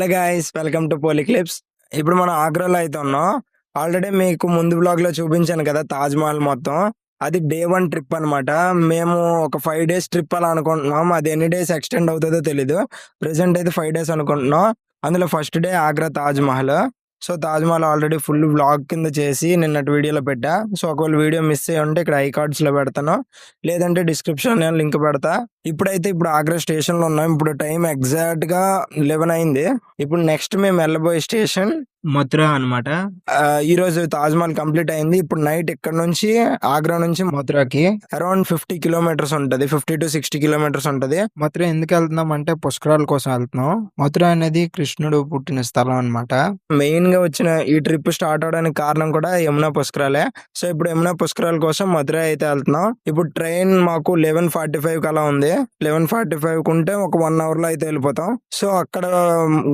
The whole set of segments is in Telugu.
Hello guys, welcome to Poly Clips. ఇప్పుడు మనం ఆగ్రాలో అయితే ఉన్నాం. ఆల్రెడీ మీకు ముందు బ్లాగ్లో చూపించాను కదా తాజ్మహల్ మొత్తం. అది డే 1 ట్రిప్ అనమాట. మేము ఒక 5 days ట్రిప్ అలా అనుకుంటున్నాం. అది ఎన్ని డేస్ ఎక్స్టెండ్ అవుతుందో తెలీదు. ప్రెసెంట్ అయితే 5 days అనుకుంటున్నాం. అందులో first day Agra Taj Mahal. So Taj Mahal already full blog కింద చేసి నిన్నటి వీడియోలో పెట్టా. సో ఒకవేళ వీడియో మిస్ అయ్యి ఉంటే ఇక్కడ ఐకార్డ్స్లో పెడతాను, లేదంటే డిస్క్రిప్షన్ లింక్ పెడతా. ఇప్పుడు ఆగ్రా స్టేషన్లో ఉన్నాం. ఇప్పుడు టైం ఎగ్జాక్ట్గా 11 అయింది. ఇప్పుడు నెక్స్ట్ మేము వెళ్ళబోయే స్టేషన్ మథురా అనమాట. ఈ రోజు తాజ్మహల్ కంప్లీట్ అయింది. ఇప్పుడు నైట్ ఇక్కడ నుంచి ఆగ్రా నుంచి మథురాకి అరౌండ్ 50 కిలోమీటర్స్ ఉంటది, 50 to 60 కిలోమీటర్స్ ఉంటది. మథుర ఎందుకు వెళ్తున్నాం అంటే పుష్కరాల కోసం వెళ్తున్నాం. మథుర అనేది కృష్ణుడు పుట్టిన స్థలం అనమాట. మెయిన్ గా వచ్చిన ఈ ట్రిప్ స్టార్ట్ అవడానికి కారణం కూడా యమునా పుష్కరాలే. సో ఇప్పుడు యమునా పుష్కరాల కోసం మథుర అయితే వెళ్తున్నాం. ఇప్పుడు ట్రైన్ మాకు 11:45 అలా ఉంది. 11:45 ఉంటే ఒక 1 hour లో అయితే వెళ్ళిపోతాం. సో అక్కడ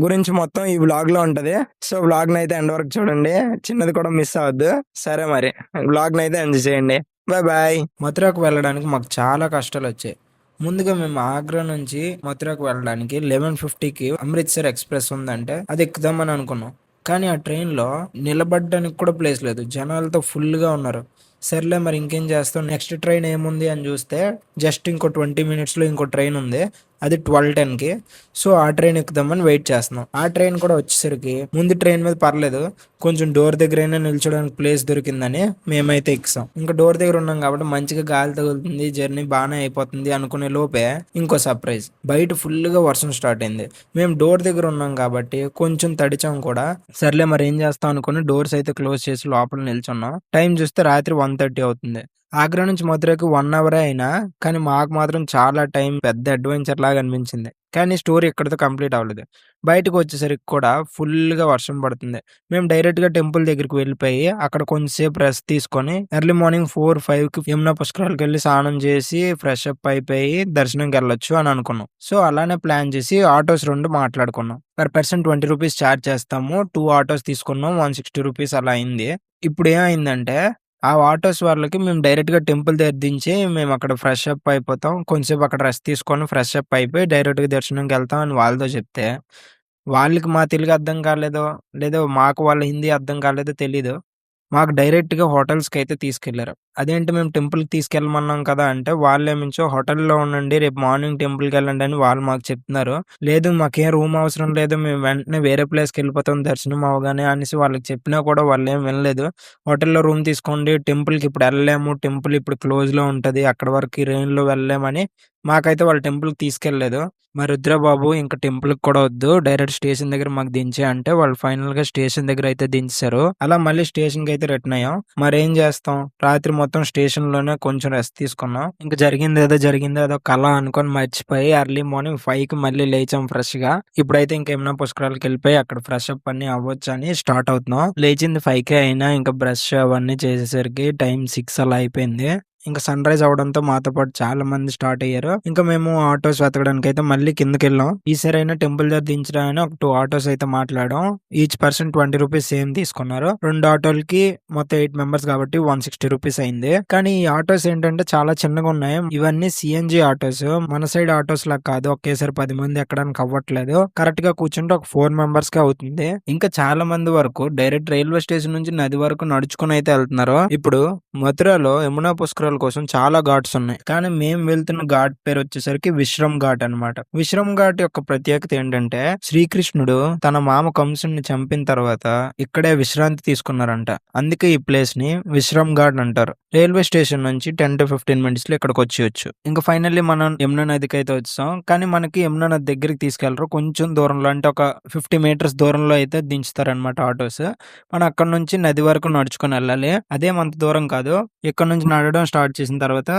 గురించి మొత్తం ఈ వ్లాగ్ లో ఉంటది. సో వ్లాగ్ ని అయితే ఎండ్ వరకు చూడండి, చిన్నది కూడా మిస్ అవ్వద్దు. సరే మరి వ్లాగ్ ని అయితే ఎంజాయ్ చేయండి. Bye bye. మథురకు వెళ్ళడానికి మాకు చాలా కష్టాలు వచ్చాయి. ముందుగా మేము ఆగ్రా నుంచి మథురకు వెళ్ళడానికి 11:50కి అమృత్సర్ ఎక్స్ప్రెస్ ఉందంటే అది ఎక్కుదామని అనుకున్నాం. కానీ ఆ ట్రైన్లో నిలబడడానికి కూడా ప్లేస్ లేదు, జనాలతో ఫుల్గా ఉన్నారు. సర్లే మరి ఇంకేం చేస్తాం, నెక్స్ట్ ట్రైన్ ఏముంది అని చూస్తే జస్ట్ ఇంకో 20 minutesలో ఇంకో ట్రైన్ ఉంది. అది 12:10కి. సో ఆ ట్రైన్ ఎక్కుదామని వెయిట్ చేస్తున్నాం. ఆ ట్రైన్ కూడా వచ్చేసరికి ముందు ట్రైన్ మీద పర్లేదు, కొంచెం డోర్ దగ్గర అయినా నిల్చోడానికి ప్లేస్ దొరికిందని మేమైతే ఎక్కాం. ఇంకా డోర్ దగ్గర ఉన్నాం కాబట్టి మంచిగా గాలి తగులుతుంది, జర్నీ బాగానే అయిపోతుంది అనుకునే లోపే ఇంకో సర్ప్రైజ్. బయట ఫుల్గా వర్షం స్టార్ట్ అయింది. మేము డోర్ దగ్గర ఉన్నాం కాబట్టి కొంచెం తడిచాం కూడా. సర్లే మరి ఏం చేస్తాం అనుకుని డోర్స్ అయితే క్లోజ్ చేసి లోపల నిల్చున్నాం. టైం చూస్తే రాత్రి 1:30 అవుతుంది. ఆగ్రా నుంచి మథురకి 1 hour అయినా కానీ మాకు మాత్రం చాలా టైం, పెద్ద అడ్వెంచర్ లాగా అనిపించింది. కానీ స్టోరీ ఇక్కడితో కంప్లీట్ అవ్వలేదు. బయటకు వచ్చేసరికి కూడా ఫుల్గా వర్షం పడుతుంది. మేము డైరెక్ట్గా టెంపుల్ దగ్గరికి వెళ్ళిపోయి అక్కడ కొంచెంసేపు రెస్ట్ తీసుకొని ఎర్లీ మార్నింగ్ 4-5కి యమునా పుష్కరాలకు వెళ్ళి స్నానం చేసి ఫ్రెష్ అప్ అయిపోయి దర్శనంకి వెళ్ళొచ్చు అని అనుకున్నాం. సో అలానే ప్లాన్ చేసి ఆటోస్ 2 మాట్లాడుకున్నాం. పర్ పర్సన్ 20 రూపీస్ ఛార్జ్ చేస్తాము. 2 ఆటోస్ తీసుకున్నాం, 160 రూపీస్ అలా అయింది. ఇప్పుడు ఏమైందంటే ఆ ఆటోస్ వాళ్ళకి మేము డైరెక్ట్గా టెంపుల్ దగ్గర దించి మేము అక్కడ ఫ్రెష్ అప్ అయిపోతాం, కొంచెంసేపు అక్కడ రెస్ట్ తీసుకొని ఫ్రెష్ అప్ అయిపోయి డైరెక్ట్గా దర్శనంకి వెళ్తాం అని వాళ్ళతో చెప్తే వాళ్ళకి మా తెలుగు అర్థం కాలేదో, లేదో మాకు వాళ్ళ హిందీ అర్థం కాలేదో తెలీదు, మాకు డైరెక్ట్‌గా హోటల్స్‌కైతే తీసుకెళ్లారు. అదేంటి మేము టెంపుల్‌కి తీసుకెళ్ళమన్నాం కదా అంటే వాళ్ళేమించో హోటల్‌లో ఉండండి, రేపు మార్నింగ్ టెంపుల్‌కెళ్ళండి అని వాళ్ళు మాకు చెప్తున్నారు. లేదు మాకేం రూమ్ అవసరం లేదు, మేము వెంటనే వేరే ప్లేస్‌కెళ్ళిపోతాం దర్శనం అవ్వగానే అనేసి వాళ్ళకి చెప్పినా కూడా వాళ్ళేం వినలేదు. హోటల్‌లో రూమ్ తీసుకోండి, టెంపుల్‌కి ఇప్పుడు ఎళ్ళలేము, టెంపుల్ ఇప్పుడు క్లోజ్‌లో ఉంటది, అక్కడి వరకు ఈ రెయిన్‌లో వెళ్ళలేమని మాకైతే వాళ్ళు టెంపుల్‌కి తీసుకెళ్ళలేదు. మరి వద్దురా బాబు ఇంక టెంపుల్‌కి కూడా వద్దు, డైరెక్ట్ స్టేషన్ దగ్గర మాకు దించేయి అంటే వాళ్ళు ఫైనల్‌గా స్టేషన్ దగ్గర అయితే దించేశారు. అలా మళ్ళీ స్టేషన్‌కి అయితే రిటర్న్ అయ్యాం. మరేం చేస్తాం, రాత్రి మొత్తం స్టేషన్‌లోనే కొంచెం రెస్ట్ తీసుకున్నాం. ఇంక జరిగిందేదో కల అనుకోని మర్చిపోయి ఎర్లీ మార్నింగ్ 5కి మళ్ళీ లేచాం ఫ్రెష్‌గా. ఇప్పుడైతే ఇంక యమునా పుష్కరాలకెళ్ళిపోయి అక్కడ ఫ్రెష్ అప్ అన్నీ అవ్వొచ్చని స్టార్ట్ అవుతున్నాం. లేచింది 5కే అయినా ఇంకా బ్రష్ అవన్నీ చేసేసరికి టైం 6 అలా అయిపోయింది. ఇంకా సన్‌రైజ్ అవ్వడంతో మాతో పాటు చాలా మంది స్టార్ట్ అయ్యారు. ఇంకా మేము ఆటోస్ వెతకడానికైతే మళ్ళీ కిందకెళ్ళాం. ఈసారైనా టెంపుల్ దగ్గర దించరా అని ఒక 2 ఆటోస్ అయితే మాట్లాడాం. ఈచ్ పర్సన్ 20 రూపీస్ సేమ్ తీసుకున్నారు. 2 ఆటోలకి మొత్తం 8 మెంబర్స్ కాబట్టి 160 రూపీస్ అయింది. కానీ ఈ ఆటోస్ ఏంటంటే చాలా చిన్నగా ఉన్నాయి. ఇవన్నీ సీఎన్జీ ఆటోస్. మన సైడ్ ఆటోస్ లాగా కాదు, ఒకేసారి 10 మంది ఎక్కడానికి అవ్వట్లేదు. కరెక్ట్ గా కూర్చుంటే ఒక 4 మెంబర్స్ కే అవుతుంది. ఇంకా చాలా మంది వరకు డైరెక్ట్ రైల్వే స్టేషన్ నుంచి నది వరకు నడుచుకుని అయితే వెళ్తున్నారు. ఇప్పుడు మథురలో యమునా పుష్కరాల కోసం చాలా ఘాట్స్ ఉన్నాయి. కానీ మేము వెళ్తున్న ఘాట్ పేరు వచ్చేసరికి విశ్రమ్ ఘాట్ అన్నమాట. విశ్రమ్ ఘాట్ యొక్క ప్రత్యేకత ఏంటంటే శ్రీకృష్ణుడు తన మామ కంసుని చంపిన తర్వాత ఇక్కడే విశ్రాంతి తీసుకున్నారంట. అందుకే ఈ ప్లేస్ ని విశ్రమ్ ఘాట్ అంటారు. రైల్వే స్టేషన్ నుంచి 10 to 15 minutes లో ఇక్కడికి వచ్చేయచ్చు. ఇంకా ఫైనల్లీ మనం యమునా నదికి అయితే వచ్చాం. కానీ మనకి యమునా నది దగ్గరికి తీసుకెళ్లరు, కొంచెం దూరంలో అంటే ఒక 50 meters దూరంలో అయితే దించుతారనమాట ఆటోస్. మనం అక్కడ నుంచి నది వరకు నడుచుకొని వెళ్ళాలి. అదేమంత దూరం కాదు. ఇక్కడ నుంచి నడవడం స్టార్ట్ చేసిన తర్వాత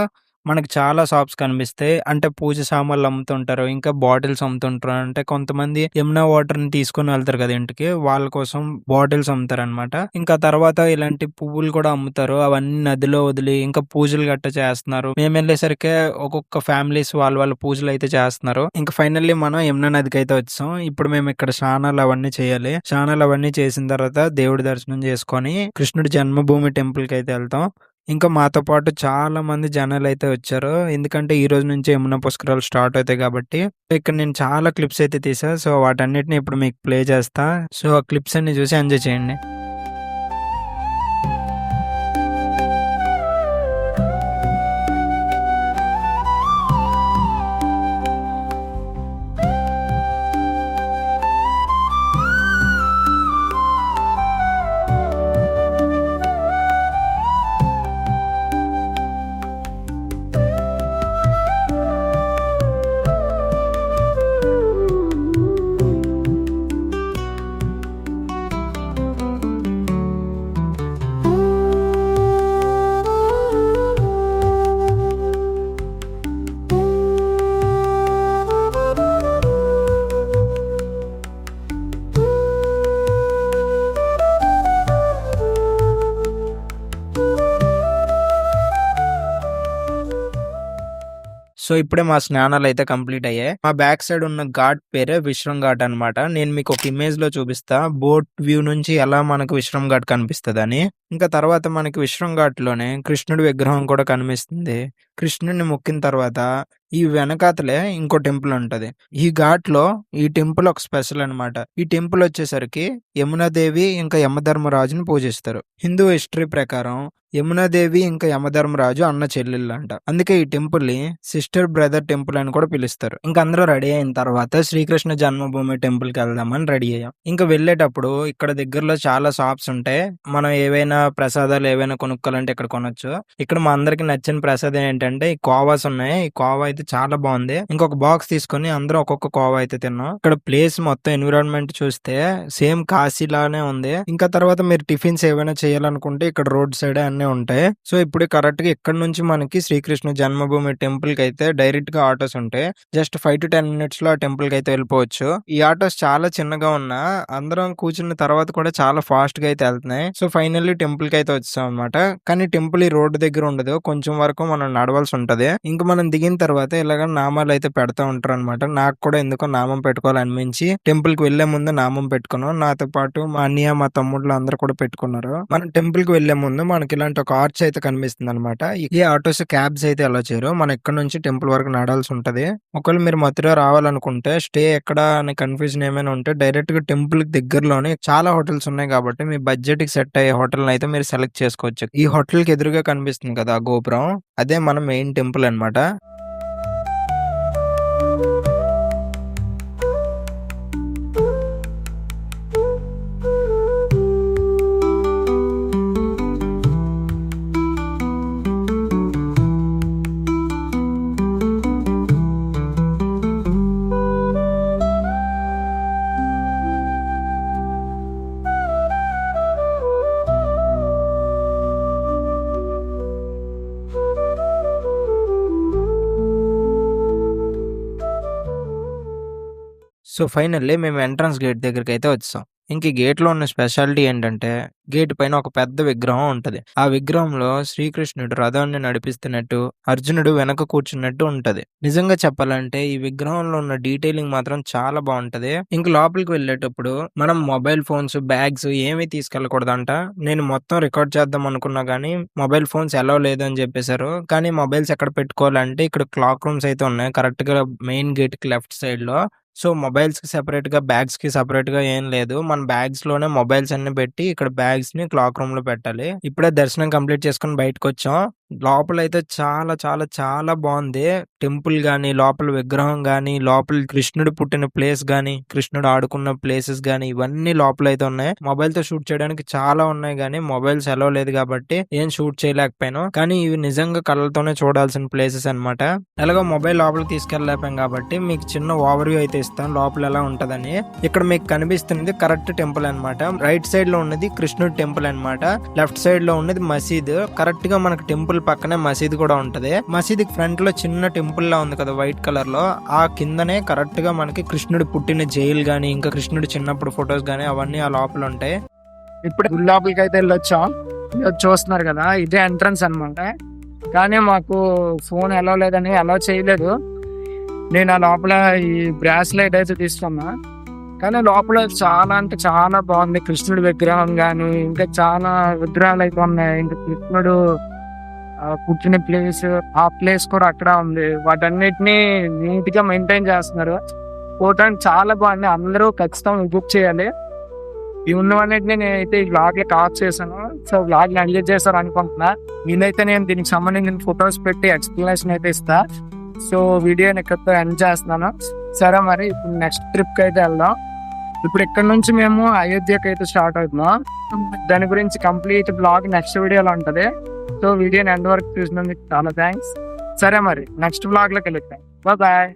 మనకి చాలా షాప్స్ కనిపిస్తాయి. అంటే పూజ సామాన్లు అమ్ముతుంటారు, ఇంకా బాటిల్స్ అమ్ముతుంటారు. అంటే కొంతమంది యమునా వాటర్‌ని తీసుకొని వెళ్తారు కదా ఇంటికి, వాళ్ళ కోసం బాటిల్స్ అమ్ముతారనమాట. ఇంకా తర్వాత ఇలాంటి పువ్వులు కూడా అమ్ముతారు. అవన్నీ నదిలో వదిలి ఇంకా పూజలు గట్టా చేస్తున్నారు. మేము వెళ్ళేసరికి ఒక్కొక్క ఫ్యామిలీస్ వాళ్ళ పూజలు అయితే చేస్తున్నారు. ఇంకా ఫైనల్లీ మనం యమునా నదికి అయితే వచ్చాం. ఇప్పుడు మేము ఇక్కడ స్నానాలు అవన్నీ చేయాలి. స్నానాలు అవన్నీ చేసిన తర్వాత దేవుడి దర్శనం చేసుకొని కృష్ణుడి జన్మభూమి టెంపుల్ కి అయితే వెళ్తాం. ఇంకా మాతో పాటు చాలా మంది జనాలైతే వచ్చారు. ఎందుకంటే ఈ రోజు నుంచే యమునా పుష్కరాలు స్టార్ట్ అవుతాయి కాబట్టి. ఇక్కడ నేను చాలా క్లిప్స్ అయితే తీసా. సో వాటన్నిటిని ఇప్పుడు మీకు ప్లే చేస్తా. సో ఆ క్లిప్స్ అన్ని చూసి ఎంజాయ్ చేయండి. సో ఇప్పుడే మా స్నానాలైతే కంప్లీట్ అయ్యాయి. మా బ్యాక్ సైడ్ ఉన్న ఘాట్ పేరే విశ్రం ఘాట్ అన్నమాట. నేను మీకు ఒక ఇమేజ్ లో చూపిస్తా. బోట్ వ్యూ నుంచి ఎలా మనకు విశ్రం ఘాట్ కనిపిస్తదని. ఇంకా తర్వాత మనకి విశ్రం ఘాట్ లోనే కృష్ణుడి విగ్రహం కూడా కనిపిస్తుంది. కృష్ణుడిని మొక్కిన తర్వాత ఈ వెనకాతలే ఇంకో టెంపుల్ ఉంటది. ఈ ఘాట్ లో ఈ టెంపుల్ ఒక స్పెషల్ అన్నమాట. ఈ టెంపుల్ వచ్చేసరికి యమునాదేవి ఇంకా యమధర్మరాజుని పూజిస్తారు. హిందూ హిస్టరీ ప్రకారం యమునాదేవి ఇంకా యమధర్మరాజు అన్న చెల్లెళ్ళంట. అందుకే ఈ టెంపుల్ ని సిస్టర్ బ్రదర్ టెంపుల్ అని కూడా పిలుస్తారు. ఇంకా అందరూ రెడీ అయిన తర్వాత శ్రీకృష్ణ జన్మభూమి టెంపుల్ కి వెళ్దామని రెడీ అయ్యాం. ఇంకా వెళ్ళేటప్పుడు ఇక్కడ దగ్గరలో చాలా షాప్స్ ఉంటాయి. మనం ఏవైనా ప్రసాదాలు ఏవైనా కొనుక్కోవాలంటే ఇక్కడ కొనొచ్చు. ఇక్కడ మా అందరికి నచ్చిన ప్రసాదం ఏంటంటే ఈ కోవాస్ ఉన్నాయి. ఈ కోవా అయితే చాలా బాగుంది. ఇంకొక బాక్స్ తీసుకొని అందరూ ఒక్కొక్క కోవా అయితే తిన్నాం. ఇక్కడ ప్లేస్ మొత్తం ఎన్విరాన్మెంట్ చూస్తే సేమ్ కాశీ లానే ఉంది. ఇంకా తర్వాత మీరు టిఫిన్స్ ఏవైనా చేయాలనుకుంటే ఇక్కడ రోడ్ సైడ్ అన్ని ఉంటాయి. సో ఇప్పుడు కరెక్ట్ గా ఇక్కడ నుంచి మనకి శ్రీకృష్ణ జన్మభూమి టెంపుల్ కి అయితే డైరెక్ట్ గా ఆటోస్ ఉంటాయి. జస్ట్ 5 to 10 minutes లో ఆ టెంపుల్ కి అయితే వెళ్ళిపోవచ్చు. ఈ ఆటోస్ చాలా చిన్నగా ఉన్నా అందరం కూర్చున్న తర్వాత కూడా చాలా ఫాస్ట్ గా అయితే వెళ్తున్నాయి. సో ఫైనల్లీ టెంపుల్ కి అయితే వచ్చాం అనమాట. కానీ టెంపుల్ ఈ రోడ్డు దగ్గర ఉండదు. కొంచెం వరకు మనం నడవాల్సి ఉంటది. ఇంకా మనం దిగిన తర్వాత ఇలాగ నామాలు అయితే పెడతా ఉంటారు అనమాట. నాకు కూడా ఎందుకో నామం పెట్టుకోవాలనిపించి టెంపుల్ కి వెళ్లే ముందు నామం పెట్టుకున్నాం. నాతో పాటు మా అన్నయ్య మా తమ్ముళ్ళు అందరూ కూడా పెట్టుకున్నారు. మనం టెంపుల్ కి వెళ్లే ముందు మనకి ఇలాంటి ఒక ఆర్చ్ అయితే కనిపిస్తుంది అనమాట. ఈ ఆటోస్ క్యాబ్స్ అయితే ఎలా చేయరు. మనం ఇక్కడ నుంచి టెంపుల్ వరకు నడాల్సి ఉంటది. ఒకవేళ మీరు మథుర రావాలనుకుంటే స్టే ఎక్కడ అనే కన్ఫ్యూజన్ ఏమైనా ఉంటే డైరెక్ట్ గా టెంపుల్ కి దగ్గరలోనే చాలా హోటల్స్ ఉన్నాయి కాబట్టి మీ బడ్జెట్ కి సెట్ అయ్యే హోటల్ అయితే మీరు సెలెక్ట్ చేసుకోవచ్చు. ఈ హోటల్ కి ఎదురుగా కనిపిస్తుంది కదా గోపురం, అదే మన మెయిన్ టెంపుల్ అన్నమాట. సో ఫైనల్లీ మేము ఎంట్రన్స్ గేట్ దగ్గరికి అయితే వచ్చాం. ఇంక ఈ గేట్లో ఉన్న స్పెషాలిటీ ఏంటంటే గేట్ పైన ఒక పెద్ద విగ్రహం ఉంటది. ఆ విగ్రహంలో శ్రీకృష్ణుడు రథాన్ని నడిపిస్తున్నట్టు, అర్జునుడు వెనక కూర్చున్నట్టు ఉంటది. నిజంగా చెప్పాలంటే ఈ విగ్రహంలో ఉన్న డీటెయిలింగ్ మాత్రం చాలా బాగుంటది. ఇంక లోపలికి వెళ్ళేటప్పుడు మనం మొబైల్ ఫోన్స్, బ్యాగ్స్ ఏమీ తీసుకెళ్ళకూడదంట. నేను మొత్తం రికార్డ్ చేద్దాం అనుకున్నా గానీ మొబైల్ ఫోన్స్ అలౌ లేదు అని చెప్పేశారు. కానీ మొబైల్స్ ఎక్కడ పెట్టుకోవాలంటే ఇక్కడ క్లాక్ రూమ్స్ అయితే ఉన్నాయి కరెక్ట్ గా మెయిన్ గేట్ కి లెఫ్ట్ సైడ్ లో. సో మొబైల్స్ కి సెపరేట్ గా, బ్యాగ్స్ కి సెపరేట్ గా ఏం లేదు. మన బ్యాగ్స్ లోనే మొబైల్స్ అన్ని పెట్టి ఇక్కడ బ్యాగ్స్ ని క్లాక్ రూమ్ లో పెట్టాలి. ఇప్పుడే దర్శనం కంప్లీట్ చేసుకుని బయటకు వచ్చాం. లోపలైతే చాలా చాలా చాలా బాగుంది. టెంపుల్ గాని, లోపల విగ్రహం గాని, లోపల కృష్ణుడు పుట్టిన ప్లేస్ గాని, కృష్ణుడు ఆడుకున్న ప్లేసెస్ గాని ఇవన్నీ లోపలైతే ఉన్నాయి. మొబైల్ తో షూట్ చేయడానికి చాలా ఉన్నాయి గానీ మొబైల్స్ అలౌ లేదు కాబట్టి ఏం షూట్ చేయలేకపోయాను. కానీ ఇవి నిజంగా కళ్ళతోనే చూడాల్సిన ప్లేసెస్ అన్నమాట. ఎలాగో మొబైల్ లోపలికి తీసుకెళ్ళలేకపోయాం కాబట్టి మీకు చిన్న ఓవర్ వ్యూ అయితే ఇస్తాను లోపల ఎలా ఉంటదని. ఇక్కడ మీకు కనిపిస్తున్నది కరెక్ట్ టెంపుల్ అన్నమాట. రైట్ సైడ్ లో ఉన్నది కృష్ణుడు టెంపుల్ అన్నమాట. లెఫ్ట్ సైడ్ లో ఉన్నది మసీద్. కరెక్ట్ గా మనకు టెంపుల్ పక్కనే మసీద్ కూడా ఉంటది. మసీద్ ఫ్రంట్ లో చిన్న టెంపుల్ లా ఉంది కదా వైట్ కలర్ లో, ఆ కిందనే కరెక్ట్ గా మనకి కృష్ణుడు పుట్టిన జైలు గాని, ఇంకా కృష్ణుడు చిన్నప్పుడు ఫొటోస్ గానీ అవన్నీ ఆ లోపల ఉంటాయి. ఇప్పుడు గుడి లోపలికి అయితే వెళ్ళొచ్చాం. చూస్తున్నారు కదా ఇదే ఎంట్రన్స్ అన్నమాట. కానీ మాకు ఫోన్ అలౌ లేదని అలౌ చేయలేదు. నేను ఆ లోపల ఈ బ్రాస్లైట్ అయితే తీసుకున్నా. కానీ లోపల చాలా అంటే చాలా బాగుంది. కృష్ణుడి విగ్రహం కానీ ఇంకా చాలా విగ్రహాలు అయితే ఉన్నాయి. ఇంకా కృష్ణుడు కూర్చునే ప్లేస్, ఆ ప్లేస్ కూడా అక్కడ ఉంది. వాటన్నిటిని నీట్ గా మెయింటైన్ చేస్తున్నారు. పోవటానికి చాలా బాగుంది. అందరూ ఖచ్చితంగా బుక్ చేయాలి. ఈ ఉన్నవన్నిటిని నేనైతే ఈ బ్లాగ్ లో కవర్ చేశాను. సో బ్లాగ్ ని ఎంజాయ్ చేశారు అనుకుంటున్నా. నేనైతే నేను దీనికి సంబంధించిన ఫొటోస్ పెట్టి ఎక్స్ప్లెనేషన్ అయితే ఇస్తా. సో వీడియోని ఇక్కడితో ఎండ్ చేస్తున్నాను. సరే, మరి ఇప్పుడు నెక్స్ట్ ట్రిప్ కి అయితే వెళ్దాం. ఇప్పుడు ఇక్కడ నుంచి మేము అయోధ్యకి అయితే స్టార్ట్ అవుతున్నాం. దాని గురించి కంప్లీట్ బ్లాగ్ నెక్స్ట్ వీడియోలో ఉంటది. సో వీడియోని ఎండ్ వరకు చూసినందుకు చాలా థ్యాంక్స్. సరే, మరి నెక్స్ట్ బ్లాగ్ లోకి వెళ్తాం. బాయ్.